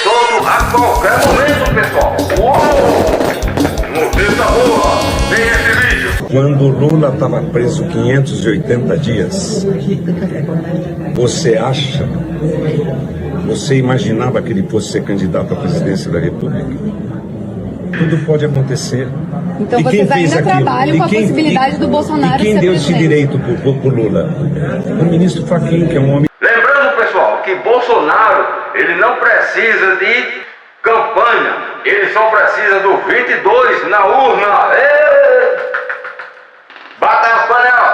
solto a qualquer momento, pessoal. Uou! Notícia boa! Tem esse vídeo. Quando o Lula estava preso 580 dias, você imaginava que ele fosse ser candidato à presidência da República? Tudo pode acontecer. Então vocês ainda trabalham com a possibilidade do Bolsonaro ser presidente. E quem deu esse direito pro Lula? O ministro Fachin, que é um homem... Lembrando, pessoal, que Bolsonaro, ele não precisa de campanha. Ele só precisa do 22 na urna. Bata as panelas.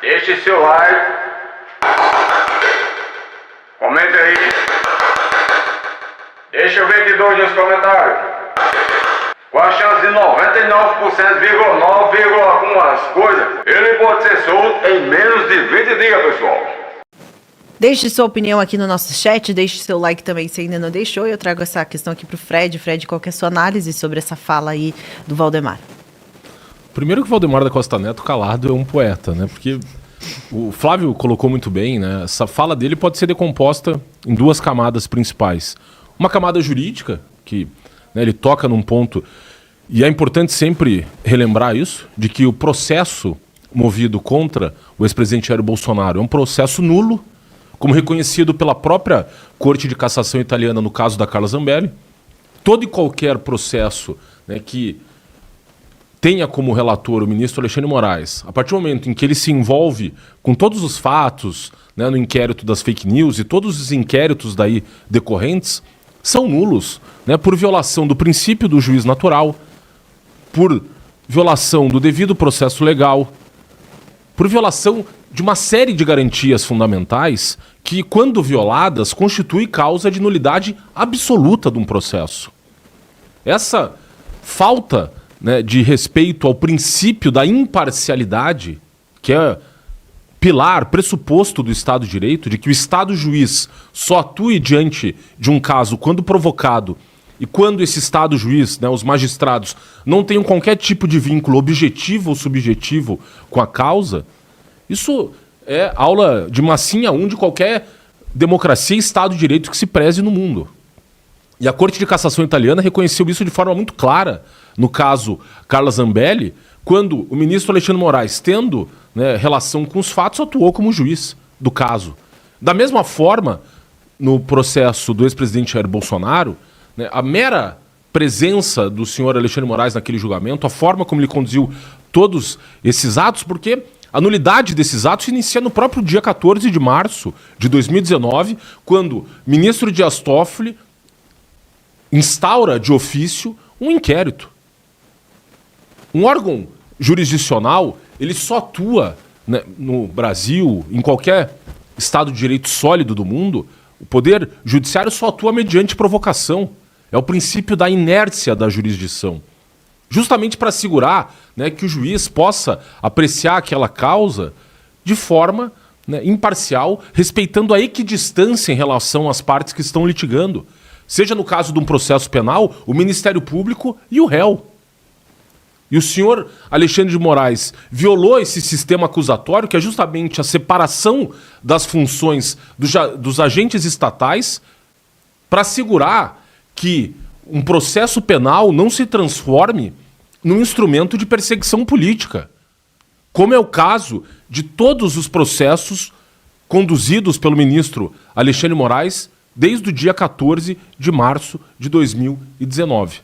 Deixe seu like. Comente aí. Deixa o 22 nos comentários. Com a chance de 99,9, algumas coisas, ele pode ser solto em menos de 20 dias, pessoal. Deixe sua opinião aqui no nosso chat, deixe seu like também se ainda não deixou. Eu trago essa questão aqui pro Fred. Fred, qual que é a sua análise sobre essa fala aí do Valdemar? Primeiro que o Valdemar da Costa Neto calado é um poeta, né? Porque o Flávio colocou muito bem, né? Essa fala dele pode ser decomposta em duas camadas principais. Uma camada jurídica, que né, ele toca num ponto, e é importante sempre relembrar isso, de que o processo movido contra o ex-presidente Jair Bolsonaro é um processo nulo, como reconhecido pela própria Corte de Cassação italiana no caso da Carla Zambelli. Todo e qualquer processo né, que tenha como relator o ministro Alexandre de Moraes, a partir do momento em que ele se envolve com todos os fatos né, no inquérito das fake news e todos os inquéritos daí decorrentes, são nulos, né, por violação do princípio do juiz natural, por violação do devido processo legal, por violação de uma série de garantias fundamentais que, quando violadas, constitui causa de nulidade absoluta de um processo. Essa falta né, de respeito ao princípio da imparcialidade, que é pilar, pressuposto do Estado de Direito, de que o Estado juiz só atue diante de um caso quando provocado e quando esse Estado juiz, né, os magistrados, não tenham qualquer tipo de vínculo objetivo ou subjetivo com a causa, isso é aula de massinha 1 de qualquer democracia e Estado de Direito que se preze no mundo. E a Corte de Cassação italiana reconheceu isso de forma muito clara no caso Carla Zambelli, quando o ministro Alexandre de Moraes, tendo né, relação com os fatos, atuou como juiz do caso. Da mesma forma, no processo do ex-presidente Jair Bolsonaro, né, a mera presença do senhor Alexandre de Moraes naquele julgamento, a forma como ele conduziu todos esses atos, porque a nulidade desses atos se inicia no próprio dia 14 de março de 2019, quando o ministro Dias Toffoli instaura de ofício um inquérito. Um órgão jurisdicional, ele só atua né, no Brasil, em qualquer Estado de Direito sólido do mundo, o Poder Judiciário só atua mediante provocação. É o princípio da inércia da jurisdição. Justamente para assegurar né, que o juiz possa apreciar aquela causa de forma né, imparcial, respeitando a equidistância em relação às partes que estão litigando. Seja no caso de um processo penal, o Ministério Público e o réu. E o senhor Alexandre de Moraes violou esse sistema acusatório, que é justamente a separação das funções dos agentes estatais, para assegurar que um processo penal não se transforme num instrumento de perseguição política, como é o caso de todos os processos conduzidos pelo ministro Alexandre de Moraes desde o dia 14 de março de 2019.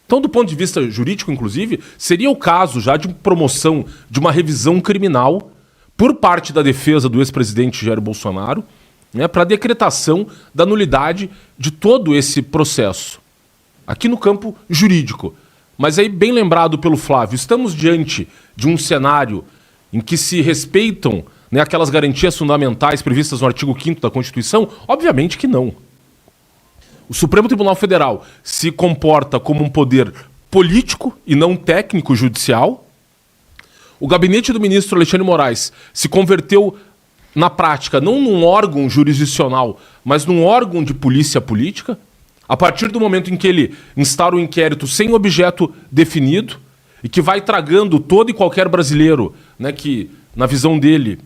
Então, do ponto de vista jurídico, inclusive, seria o caso já de promoção de uma revisão criminal por parte da defesa do ex-presidente Jair Bolsonaro, né, para a decretação da nulidade de todo esse processo, aqui no campo jurídico. Mas aí, bem lembrado pelo Flávio, estamos diante de um cenário em que se respeitam né, aquelas garantias fundamentais previstas no artigo 5º da Constituição? Obviamente que não. O Supremo Tribunal Federal se comporta como um poder político e não técnico judicial. O gabinete do ministro Alexandre de Moraes se converteu, na prática, não num órgão jurisdicional, mas num órgão de polícia política, a partir do momento em que ele instaura um inquérito sem objeto definido e que vai tragando todo e qualquer brasileiro, né, que, na visão dele,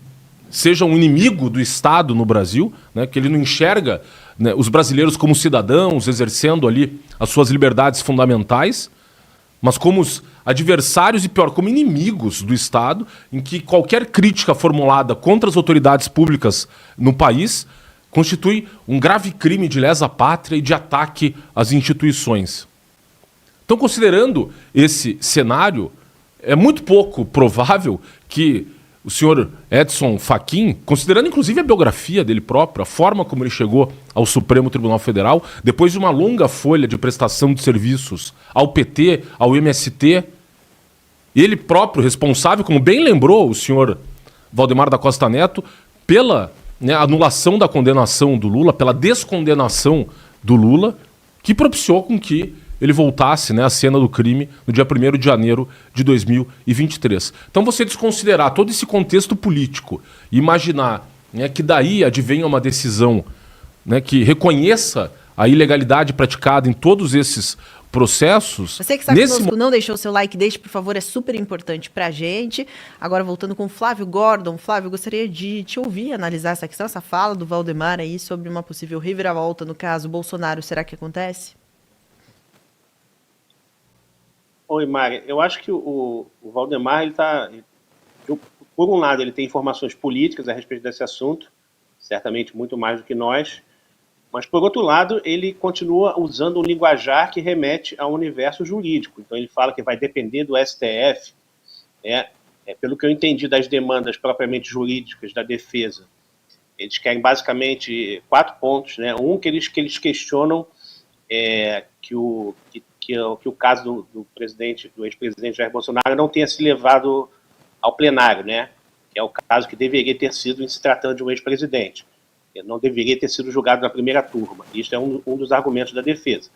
seja um inimigo do Estado no Brasil, né, que ele não enxerga, né, os brasileiros como cidadãos exercendo ali as suas liberdades fundamentais, mas como os adversários e, pior, como inimigos do Estado, em que qualquer crítica formulada contra as autoridades públicas no país constitui um grave crime de lesa pátria e de ataque às instituições. Então, considerando esse cenário, é muito pouco provável que o senhor Edson Fachin, considerando inclusive a biografia dele próprio, a forma como ele chegou ao Supremo Tribunal Federal, depois de uma longa folha de prestação de serviços ao PT, ao MST, ele próprio responsável, como bem lembrou o senhor Valdemar da Costa Neto, pela anulação da condenação do Lula, pela descondenação do Lula, que propiciou com que ele voltasse, né, à cena do crime no dia 1º de janeiro de 2023. Então, você desconsiderar todo esse contexto político e imaginar, né, que daí advenha uma decisão, né, que reconheça a ilegalidade praticada em todos esses processos... Você que está conosco, não deixou o seu like, deixe, por favor, é super importante pra gente. Agora, voltando com o Flávio Gordon. Flávio, gostaria de te ouvir analisar essa questão, essa fala do Valdemar aí sobre uma possível reviravolta no caso Bolsonaro. Será que acontece? Oi, Mari. Eu acho que o Valdemar, por um lado, ele tem informações políticas a respeito desse assunto, certamente muito mais do que nós, mas, por outro lado, ele continua usando um linguajar que remete ao universo jurídico. Então, ele fala que vai depender do STF. Pelo que eu entendi das demandas propriamente jurídicas da defesa, eles querem basicamente 4 pontos, né? Um, que eles questionam que o caso do ex-presidente Jair Bolsonaro não tenha se levado ao plenário, né? Que é o caso que deveria ter sido em se tratando de um ex-presidente. Ele não deveria ter sido julgado na primeira turma. Isso é um dos argumentos da defesa.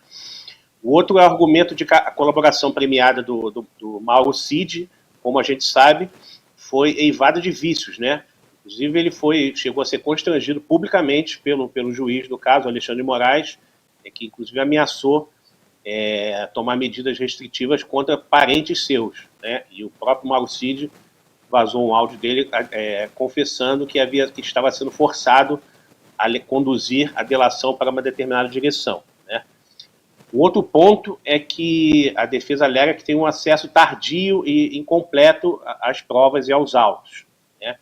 O outro é o argumento de que a colaboração premiada do Mauro Cid, como a gente sabe, foi eivada de vícios, né? Inclusive, ele chegou a ser constrangido publicamente pelo juiz do caso, Alexandre de Moraes, que inclusive ameaçou tomar medidas restritivas contra parentes seus, né? E o próprio Mauro Cid vazou um áudio dele confessando que estava sendo forçado a conduzir a delação para uma determinada direção, né? O outro ponto é que a defesa alega que tem um acesso tardio e incompleto às provas e aos autos, né?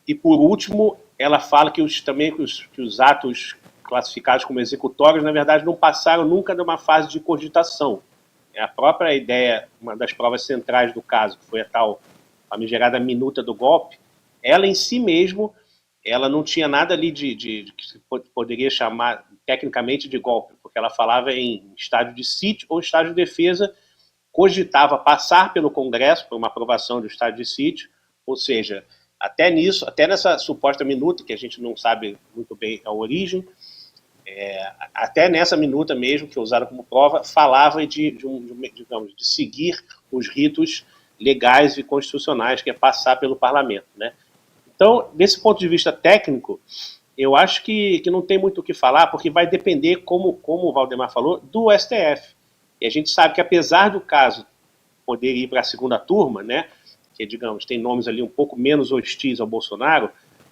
E, por último, ela fala que os atos classificados como executórios, na verdade, não passaram nunca de uma fase de cogitação. A própria ideia, uma das provas centrais do caso, que foi a tal famigerada minuta do golpe, ela em si mesmo, ela não tinha nada ali de que se poderia chamar tecnicamente de golpe, porque ela falava em estágio de sítio ou estágio de defesa, cogitava passar pelo Congresso por uma aprovação do estágio de sítio, ou seja, até nessa suposta minuta, que a gente não sabe muito bem a origem, até nessa minuta mesmo, que é usada como prova, falava de seguir os ritos legais e constitucionais, que é passar pelo parlamento, né? Então, desse ponto de vista técnico, eu acho que não tem muito o que falar, porque vai depender, como o Valdemar falou, do STF. E a gente sabe que, apesar do caso poder ir para a segunda turma, né, que, digamos, tem nomes ali um pouco menos hostis ao Bolsonaro,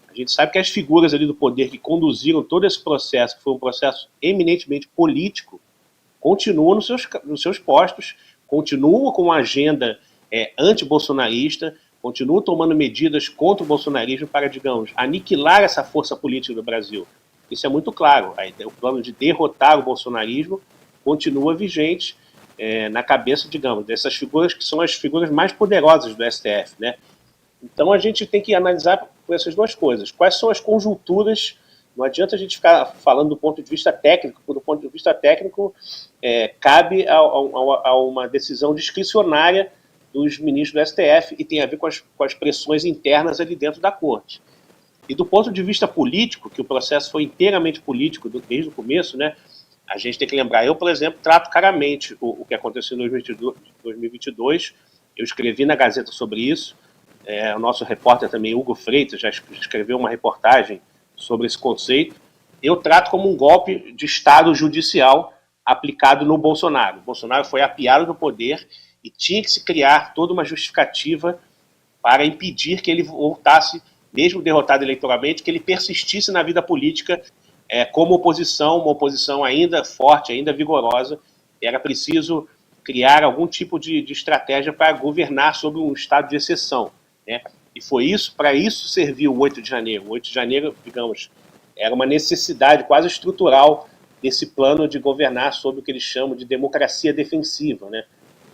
a gente sabe que as figuras ali do poder que conduziram todo esse processo, que foi um processo eminentemente político, continuam nos seus postos, continuam com uma agenda anti-bolsonarista, continuam tomando medidas contra o bolsonarismo para, digamos, aniquilar essa força política do Brasil. Isso é muito claro. O plano de derrotar o bolsonarismo continua vigente na cabeça, digamos, dessas figuras que são as figuras mais poderosas do STF, né? Então a gente tem que analisar por essas duas coisas. Quais são as conjunturas? Não adianta a gente ficar falando do ponto de vista técnico, porque do ponto de vista técnico cabe a uma decisão discricionária dos ministros do STF e tem a ver com as pressões internas ali dentro da corte. E do ponto de vista político, que o processo foi inteiramente político desde o começo, né, a gente tem que lembrar, eu, por exemplo, trato caramente o que aconteceu em 2022, eu escrevi na Gazeta sobre isso, o nosso repórter também, Hugo Freitas, já escreveu uma reportagem sobre esse conceito. Eu trato como um golpe de Estado judicial aplicado no Bolsonaro. O Bolsonaro foi apiado do poder e tinha que se criar toda uma justificativa para impedir que ele voltasse mesmo derrotado eleitoralmente, que ele persistisse na vida política como oposição, uma oposição ainda forte, ainda vigorosa. Era preciso criar algum tipo de estratégia para governar sob um estado de exceção, né? E foi isso, para isso serviu o 8 de janeiro. O 8 de janeiro, digamos, era uma necessidade quase estrutural desse plano de governar sob o que eles chamam de democracia defensiva, né?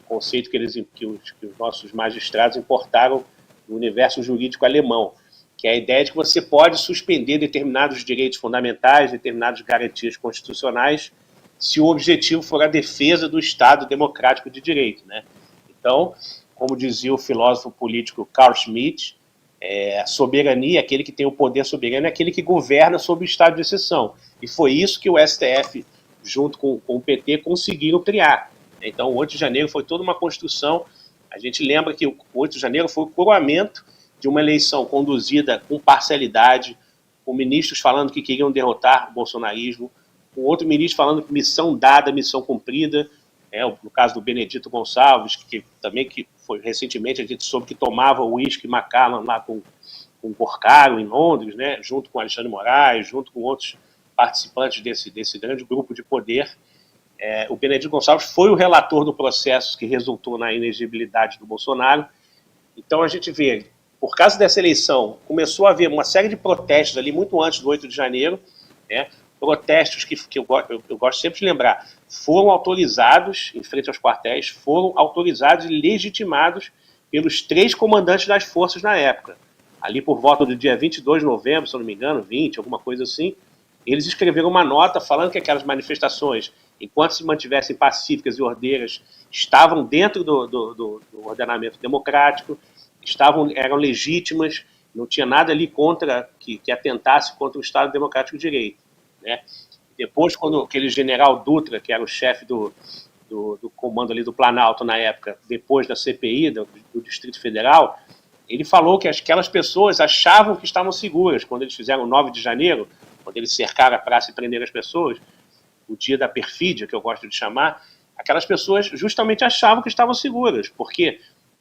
O conceito que os nossos magistrados importaram do universo jurídico alemão, que é a ideia de que você pode suspender determinados direitos fundamentais, determinadas garantias constitucionais, se o objetivo for a defesa do Estado democrático de direito, né? Então, como dizia o filósofo político Carl Schmitt, a soberania, aquele que tem o poder soberano, é aquele que governa sob o estado de exceção. E foi isso que o STF, junto com o PT, conseguiram criar. Então, o 8 de janeiro foi toda uma construção. A gente lembra que o 8 de janeiro foi o coroamento de uma eleição conduzida com parcialidade, com ministros falando que queriam derrotar o bolsonarismo, com outro ministro falando que missão dada, missão cumprida, no caso do Benedito Gonçalves, que foi recentemente, a gente soube que tomava o uísque Macallan lá com Porcaro, em Londres, né, junto com Alexandre Moraes, junto com outros participantes desse grande grupo de poder. O Benedito Gonçalves foi o relator do processo que resultou na inegibilidade do Bolsonaro. Então a gente vê, por causa dessa eleição, começou a haver uma série de protestos ali muito antes do 8 de janeiro, né, protestos que eu gosto sempre de lembrar, foram autorizados, em frente aos quartéis, foram autorizados e legitimados pelos 3 comandantes das forças na época. Ali por volta do dia 22 de novembro, se eu não me engano, 20, alguma coisa assim, eles escreveram uma nota falando que aquelas manifestações, enquanto se mantivessem pacíficas e ordeiras, estavam dentro do ordenamento democrático, eram legítimas, não tinha nada ali contra que atentasse contra o Estado Democrático de Direito, né? Depois, quando aquele general Dutra, que era o chefe do comando ali do Planalto na época, depois da CPI, do Distrito Federal, ele falou que aquelas pessoas achavam que estavam seguras. Quando eles fizeram o 9 de janeiro, quando eles cercaram a praça e prenderam as pessoas, o dia da perfídia, que eu gosto de chamar, aquelas pessoas justamente achavam que estavam seguras, porque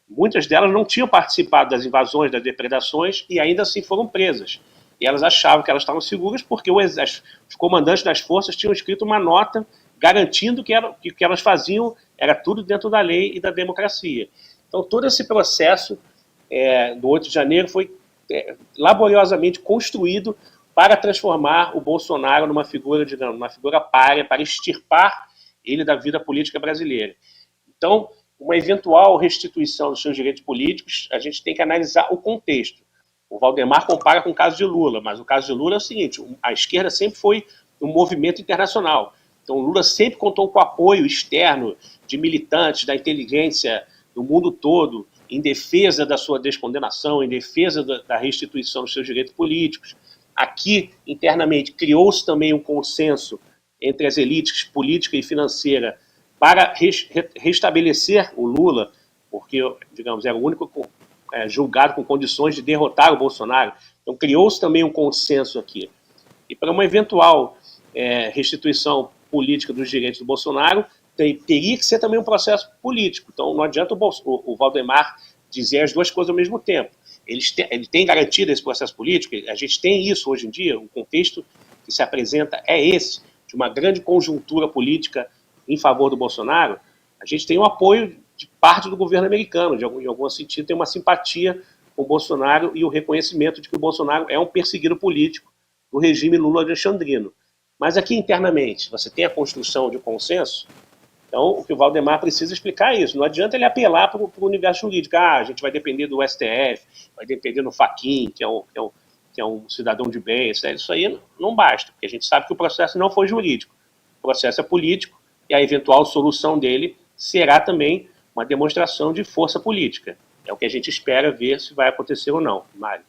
muitas delas não tinham participado das invasões, das depredações, e ainda assim foram presas. E elas achavam que elas estavam seguras porque os comandantes das forças tinham escrito uma nota garantindo que o que elas faziam era tudo dentro da lei e da democracia. Então, todo esse processo do 8 de janeiro foi laboriosamente construído para transformar o Bolsonaro numa figura, digamos, uma figura pária, para extirpar ele da vida política brasileira. Então, uma eventual restituição dos seus direitos políticos, a gente tem que analisar o contexto. O Valdemar compara com o caso de Lula, mas o caso de Lula é o seguinte, a esquerda sempre foi um movimento internacional. Então, o Lula sempre contou com o apoio externo de militantes da inteligência do mundo todo, em defesa da sua descondenação, em defesa da restituição dos seus direitos políticos. Aqui, internamente, criou-se também um consenso entre as elites política e financeira para restabelecer o Lula, porque, digamos, era o único julgado com condições de derrotar o Bolsonaro. Então, criou-se também um consenso aqui. E para uma eventual restituição política dos direitos do Bolsonaro, teria que ser também um processo político. Então, não adianta o Valdemar dizer as duas coisas ao mesmo tempo. Ele tem garantido esse processo político, a gente tem isso hoje em dia, o contexto que se apresenta é esse, de uma grande conjuntura política em favor do Bolsonaro. A gente tem o apoio de parte do governo americano, em algum sentido tem uma simpatia com o Bolsonaro e o reconhecimento de que o Bolsonaro é um perseguido político do regime Lula-Alexandrino. Mas aqui internamente, você tem a construção de consenso. Então, o que o Valdemar precisa explicar é isso. Não adianta ele apelar para o universo jurídico. A gente vai depender do STF, vai depender do Fachin, que é um cidadão de bem. Isso aí não basta, porque a gente sabe que o processo não foi jurídico. O processo é político e a eventual solução dele será também uma demonstração de força política. É o que a gente espera ver se vai acontecer ou não, Mário.